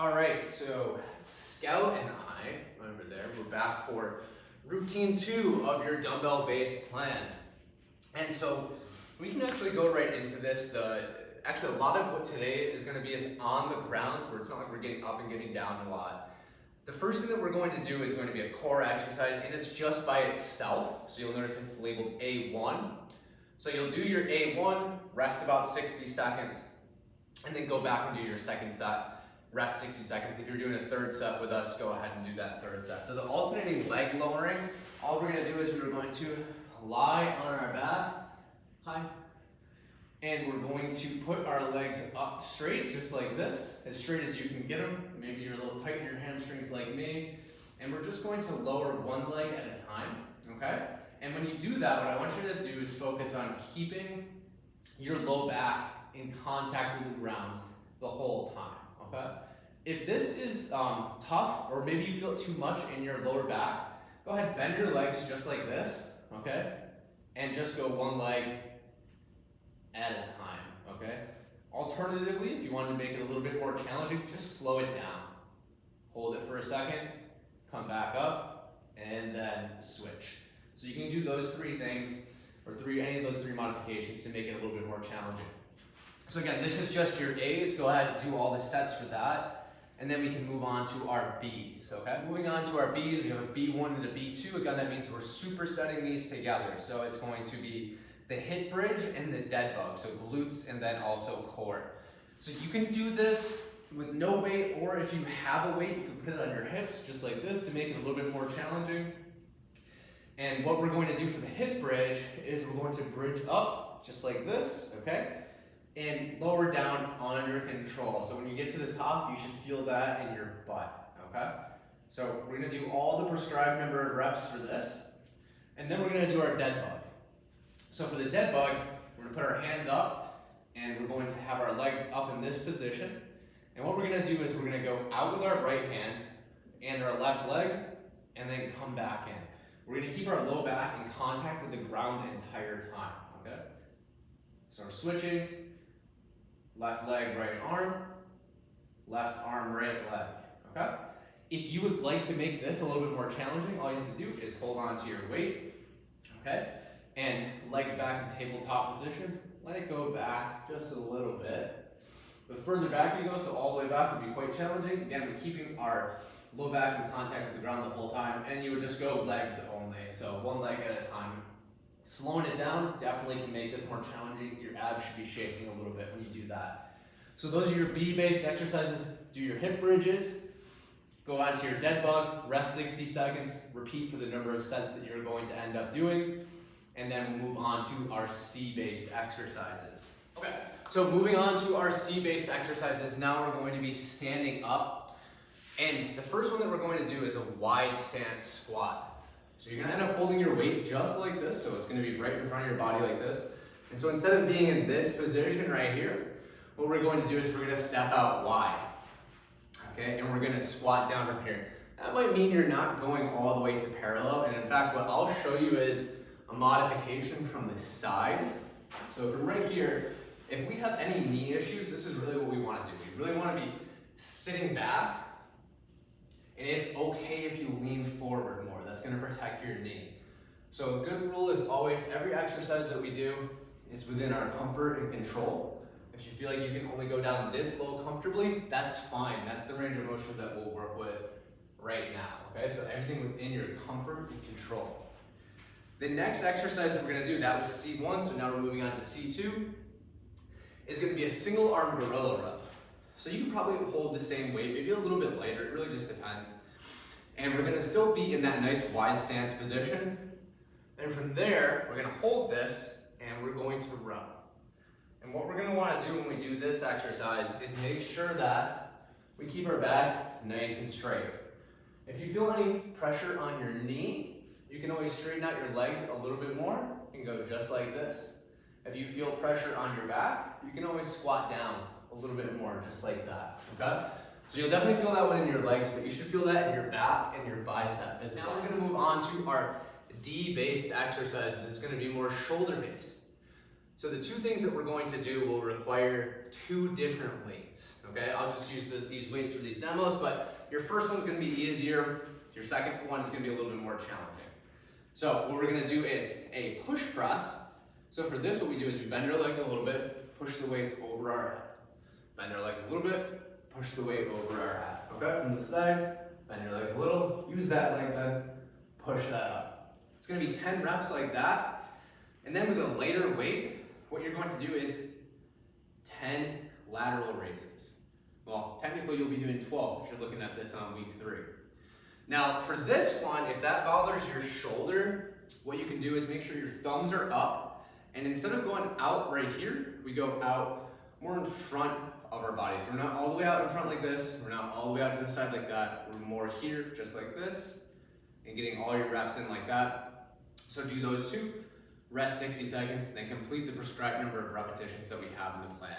All right, so Scout and I, over there, we're back for routine 2 of your dumbbell-based plan. And so we can actually go right into this. Actually, a lot of what today is going to be is on the ground, so it's not like we're getting up and getting down a lot. The first thing that we're going to do is going to be a core exercise, and it's just by itself. So you'll notice it's labeled A1. So you'll do your A1, rest about 60 seconds, and then go back and do your second set. Rest 60 seconds. If you're doing a third set with us, go ahead and do that third set. So the alternating leg lowering, all we're going to do is we're going to lie on our back, and we're going to put our legs up straight, just like this, as straight as you can get them. Maybe you're a little tight in your hamstrings like me. And we're just going to lower one leg at a time, okay? And when you do that, what I want you to do is focus on keeping your low back in contact with the ground the whole time. Okay. If this is tough, or maybe you feel it too much in your lower back, go ahead, bend your legs just like this, okay? And just go one leg at a time, okay? Alternatively, if you wanted to make it a little bit more challenging, just slow it down. Hold it for a second, come back up, and then switch. So you can do those three things, or any of those three modifications to make it a little bit more challenging. So again, this is just your A's. Go ahead and do all the sets for that. And then we can move on to our B's, okay? Moving on to our B's, we have a B1 and a B2. Again, that means we're supersetting these together. So it's going to be the hip bridge and the dead bug. So glutes and then also core. So you can do this with no weight, or if you have a weight, you can put it on your hips just like this to make it a little bit more challenging. And what we're going to do for the hip bridge is we're going to bridge up just like this, okay? And lower down under control. So when you get to the top, you should feel that in your butt, okay? So we're gonna do all the prescribed number of reps for this, and then we're gonna do our dead bug. So for the dead bug, we're gonna put our hands up, and we're going to have our legs up in this position. And what we're gonna do is we're gonna go out with our right hand and our left leg, and then come back in. We're gonna keep our low back in contact with the ground the entire time, okay? So we're switching. Left leg, right arm, right leg, okay? If you would like to make this a little bit more challenging, all you have to do is hold on to your weight, okay? And legs back in tabletop position. Let it go back just a little bit. The further back you go, so all the way back would be quite challenging. Again, we're keeping our low back in contact with the ground the whole time, and you would just go legs only, so one leg at a time. Slowing it down definitely can make this more challenging. Your abs should be shaking a little bit when you do that. So those are your B-based exercises. Do your hip bridges, go on to your dead bug, rest 60 seconds, repeat for the number of sets that you're going to end up doing, and then we'll move on to our C-based exercises. Okay, so moving on to our C-based exercises, now we're going to be standing up, and the first one that we're going to do is a wide stance squat. So you're gonna end up holding your weight just like this, so it's gonna be right in front of your body like this. And so instead of being in this position right here, what we're going to do is we're gonna step out wide, okay? And we're gonna squat down from here. That might mean you're not going all the way to parallel, and in fact, what I'll show you is a modification from the side. So from right here, if we have any knee issues, this is really what we wanna do. We really wanna be sitting back, and it's okay if you lean forward more. That's gonna protect your knee. So a good rule is always, every exercise that we do is within our comfort and control. If you feel like you can only go down this low comfortably, that's fine. That's the range of motion that we'll work with right now, okay? So everything within your comfort and control. The next exercise that we're gonna do, that was C1, so now we're moving on to C2, is gonna be a single arm gorilla rep. So you can probably hold the same weight, maybe a little bit lighter, it really just depends. And we're gonna still be in that nice wide stance position. And from there, we're gonna hold this and we're going to row. And what we're gonna wanna do when we do this exercise is make sure that we keep our back nice and straight. If you feel any pressure on your knee, you can always straighten out your legs a little bit more and go just like this. If you feel pressure on your back, you can always squat down a little bit more, just like that, okay? So you'll definitely feel that one in your legs, but you should feel that in your back and your bicep as well. Now we're gonna move on to our D-based exercises. It's gonna be more shoulder-based. So the two things that we're going to do will require two different weights, okay? I'll just use these weights for these demos, but your first one's gonna be easier. Your second one is gonna be a little bit more challenging. So what we're gonna do is a push press. So for this, what we do is we bend our legs a little bit, push the weights over our head. Bend our leg a little bit, push the weight over our head. Okay, from the side, bend your legs a little, use that leg bend, push that up. It's gonna be 10 reps like that. And then with a lighter weight, what you're going to do is 10 lateral raises. Well, technically you'll be doing 12 if you're looking at this on week 3. Now for this one, if that bothers your shoulder, what you can do is make sure your thumbs are up, and instead of going out right here, we go out more in front of our bodies. We're not all the way out in front like this, we're not all the way out to the side like that, we're more here, just like this, and getting all your reps in like that. So do those two. Rest 60 seconds, and then complete the prescribed number of repetitions that we have in the plan.